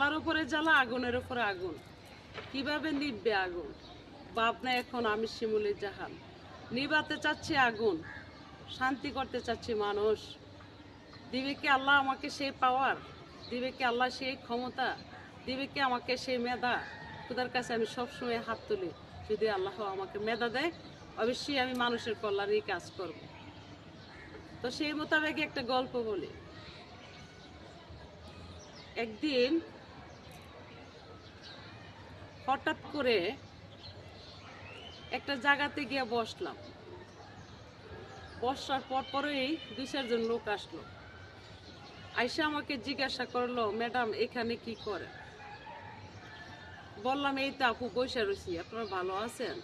জ্বালার উপরে জ্বালা, আগুনের উপরে আগুন, কিভাবে নিববে আগুন? ভাবনা এখন আমি শিমুলের জাহান, নিবাতে চাচ্ছি আগুন, শান্তি করতে চাচ্ছি মানুষ। দিবে কি আল্লাহ আমাকে সেই পাওয়ার? দিবে কি আল্লাহ সেই ক্ষমতা? দিবে কি আমাকে সেই মেধা? খোদার কাছে আমি সবসময় হাত তুলি, যদি আল্লাহ আমাকে মেধা দেয় অবশ্যই আমি মানুষের কল্যাণেই কাজ করব। তো সেই মোতাবেক একটা গল্প বলি। একদিন হঠাৎ করে একটা জায়গাতে গিয়ে বসলাম। বসার পরেই 2-4 জন লোক আসলো, আইসা আমাকে জিজ্ঞাসা করলো, ম্যাডাম এখানে কি করে? বললাম এই তো আপু বসে রয়েছি, আপনারা ভালো আছেন?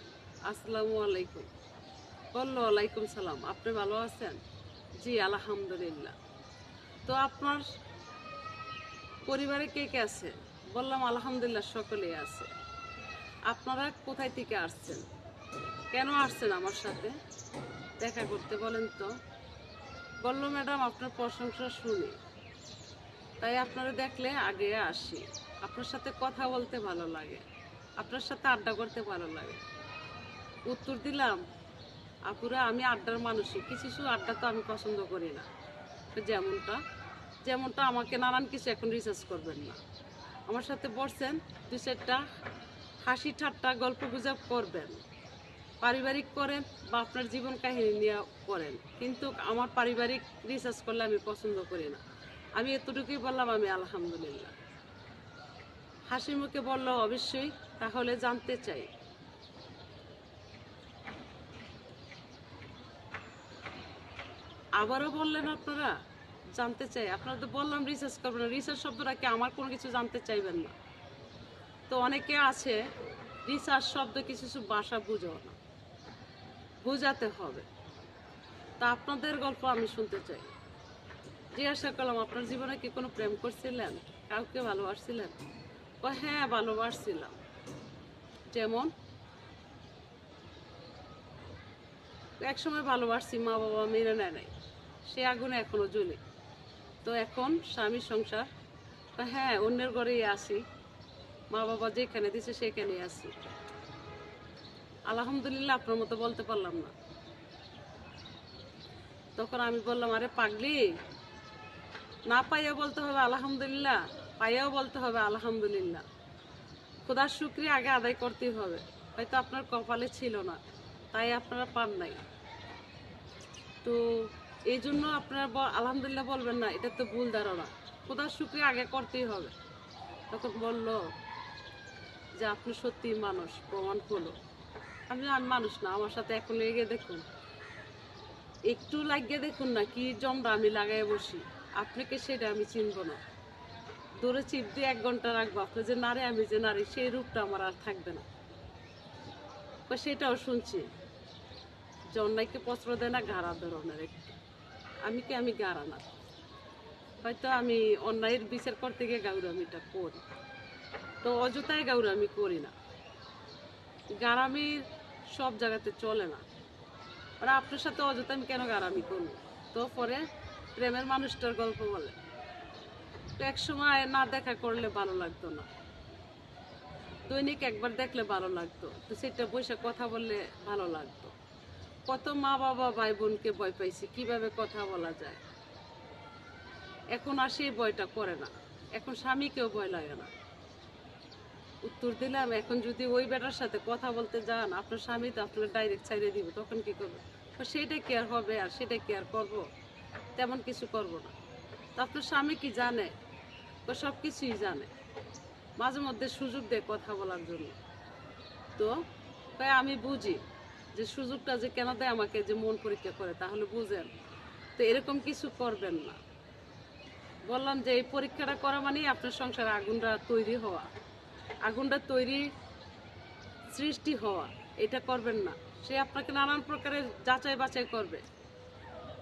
আসসালামু আলাইকুম। বললো ওয়ালাইকুম সালাম, আপনি ভালো আছেন? জি আলহামদুলিল্লাহ। তো আপনার পরিবারে কে কে আছে? বললাম আলহামদুলিল্লাহ সকলেই আছে। আপনারা কোথায় থেকে আসছেন? কেন আসছেন আমার সাথে দেখা করতে বলেন তো? বললো ম্যাডাম আপনার প্রশংসা শুনি, তাই আপনারা দেখলে আগে আসি। আপনার সাথে কথা বলতে ভালো লাগে, আপনার সাথে আড্ডা করতে ভালো লাগে। উত্তর দিলাম, আপুরা আমি আড্ডার মানুষই, কিছু আড্ডা তো আমি পছন্দ করি না। যেমনটা যেমনটা আমাকে নানান কিছু এখন রিসার্চ করবেন না। আমার সাথে বসছেন, 2-4টা হাসি ঠাট্টা গল্প গুজব করবেন, পারিবারিক করেন বা আপনার জীবন কাহিনী নিয়ে করেন, কিন্তু আমার পারিবারিক রিসার্চ করলে আমি পছন্দ করি না। আমি এতটুকুই বললাম, আমি আলহামদুলিল্লাহ। হাসি মুখে বলল অবশ্যই, তাহলে জানতে চাই। আবারও বললেন আপনারা জানতে চাই। আপনারা তো বললাম রিসার্চ করবেন না, রিসার্চ শব্দটা কি আমার কোনো কিছু জানতে চাইবেন না? তো অনেকে আছে রিসার্চ শব্দ কিছু ভাষা বুঝো না, বুঝাতে হবে। তা আপনাদের গল্প আমি শুনতে চাই। জিজ্ঞাসা করলাম আপনার জীবনে কি কোনো প্রেম করছিলেন, কাউকে ভালোবাসছিলেন? হ্যাঁ ভালোবাসছিলাম। যেমন? এক সময় ভালোবাসছি, মা বাবা মেনে নেয় নাই, সে আগুনে এখনো জ্বলি। তো এখন স্বামী সংসার, হ্যাঁ অন্যের ঘরেই আসি, মা বাবা যেখানে দিছে সেখানেই আসি। আলহামদুলিল্লাহ আপনার মতো বলতে পারলাম না। তখন আমি বললাম, আরে পাগলি, না পাইয়া বলতে হবে আলহামদুলিল্লাহ, পাইয়াও বলতে হবে আলহামদুলিল্লাহ। খোদার শুকরিয়া আগে আদায় করতেই হবে। হয়তো আপনার কপালে ছিল না, তাই আপনারা পান নাই। তো এই জন্য আপনারা আলহামদুলিল্লাহ বলবেন না, এটা তো ভুল ধারণা। খোদার শুকরিয়া আগে করতেই হবে। তখন বলল যে আপনি সত্যি মানুষ, প্রমাণ হলো। আমি মানুষ না, আমার সাথে এখন লেগে দেখুন, একটু লাগিয়ে দেখুন না কি জমরা আমি লাগাই বসি। আপনাকে সেটা আমি চিনব না, দৌড়ে চিপ দিয়ে 1 ঘন্টা রাখবো। আপনি যে নারী, আমি যে নারী, সেই রূপটা আমার আর থাকবে না। সেটাও শুনছি যে অন্যায়কে পত্র দেয় না ঘাড়া ধরনের একটু। আমি গাড়া না, হয়তো আমি অন্যায়ের বিচার করতে গিয়ে গাউরামিটা করি, তো অযথায় গাউরামি করি না। গারামির সব জায়গাতে চলে না, ওরা আপনার সাথে অযথা আমি কেন গারামি করবো? তো পরে প্রেমের মানুষটার গল্প বলে, তো এক সময় না দেখা করলে ভালো লাগতো না, দৈনিক একবার দেখলে ভালো লাগতো, তো সেটা বসে কথা বললে ভালো লাগতো। কত মা বাবা ভাই বোনকে ভয় পাইছি কিভাবে কথা বলা যায়। এখন আর সেই ভয়টা করে না, এখন স্বামীকেও ভয় লাগে না। উত্তর দিলাম, এখন যদি ওই বেটার সাথে কথা বলতে যান, আপনার স্বামী তো আপনার ডাইরেক্ট ছাইড়ে দিব, তখন কি করবে? সেটা কি আর হবে? আর সেটা কি আর করবো? তেমন কিছু করব না। তো আপনার স্বামী কি জানে? ও সব কিছুই জানে, মাঝে মধ্যে সুযোগ দেয় কথা বলার জন্য। তো তাই আমি বুঝি যে সুযোগটা যে কেন দেয় আমাকে, যে মন পরীক্ষা করে, তাহলে বুঝেন। তো এরকম কিছু করবেন না। বললাম যে এই পরীক্ষাটা করা মানেই আপনার সংসারে আগুনটা তৈরি হওয়া, আগুনটা তৈরি সৃষ্টি হওয়া, এটা করবেন না। সে আপনাকে নানান প্রকারের যাচাই বাছাই করবে।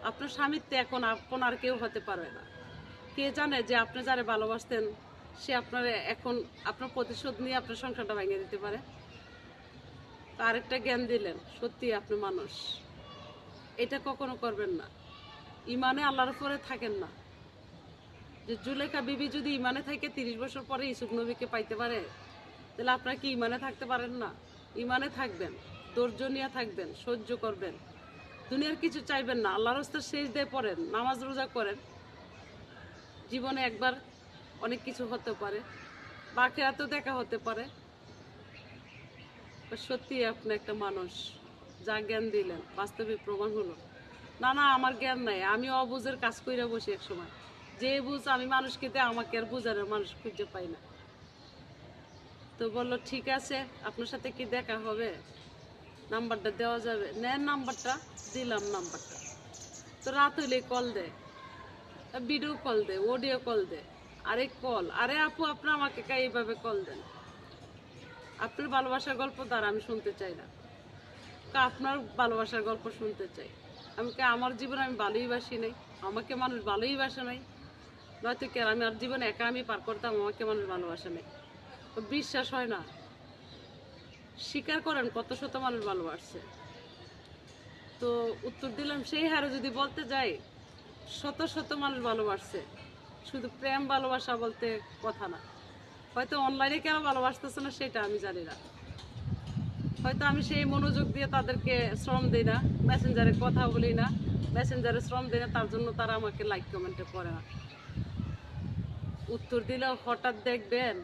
আপনার স্বামীত্বে এখন আপন আর কেউ হতে পারবে না। কে জানে যে আপনি যারা ভালোবাসতেন সে আপনার এখন আপনার প্রতিশোধ নিয়ে আপনার সংসারটা ভেঙে দিতে পারে। তো আরেকটা জ্ঞান দিলেন, সত্যি আপনি মানুষ, এটা কখনো করবেন না। ইমানে আল্লাহর উপরে থাকেন না, যে জুলেখা বিবি যদি ইমানে থাকে 30 বছর পরে ইউসুফ নবীকে পাইতে পারে, তাহলে আপনারা কি ইমানে থাকতে পারেন না? ইমানে থাকবেন, ধৈর্য নিয়ে থাকবেন, সহ্য করবেন, দুনিয়ার কিছু চাইবেন না, আল্লাহর রাস্তায় সিজদায় পড়েন, নামাজ রোজা করেন। জীবনে একবার অনেক কিছু হতে পারে, বাকি এত দেখা হতে পারে। সত্যি আপনি একটা মানুষ, যা জ্ঞান দিলেন বাস্তবিক প্রমাণ হলো। না না, আমার জ্ঞান নাই, আমি অবুঝের কাজ কইরা বসি এক সময়, যে বুঝ আমি মানুষকে দিয়ে আমাকে আর বুঝানোর মানুষ খুঁজে পাই না। তো বললো ঠিক আছে, আপনার সাথে কি দেখা হবে, নাম্বারটা দেওয়া যাবে? নেন নাম্বারটা। দিলাম নাম্বারটা। তো রাত হইলে কল দেয়, ভিডিও কল দেয়, অডিও কল দেয়। আরে কল, আরে আপু আপনি আমাকে এইভাবে কল দেন, আপনার ভালোবাসার গল্প দ্বারা আমি শুনতে চাই না, আপনার ভালোবাসার গল্প শুনতে চাই। আমি আমার জীবনে আমি ভালোই বাসি নাই, আমাকে মানুষ ভালোই বাসে নাই, নয়তো কে আমি আর জীবনে একা আমি পার করতাম, আমাকে মানুষ ভালোবাসে নাই। তো বিশ্বাস হয় না, স্বীকার করেন কত শত মানুষ ভালোবাসছে। তো উত্তর দিলাম সেই হারে যদি বলতে যাই, শত শত মানুষ ভালোবাসছে, শুধু প্রেম ভালোবাসা বলতে কথা না। হয়তো অনলাইনে কেন ভালোবাসতেছে না সেটা আমি জানি না, হয়তো আমি সেই মনোযোগ দিয়ে তাদেরকে শ্রম দিই না, মেসেঞ্জারে কথা বলি না, মেসেঞ্জারে শ্রম দিই না, তার জন্য তারা আমাকে লাইক কমেন্টে করে না। উত্তর দিলেও হঠাৎ দেখবেন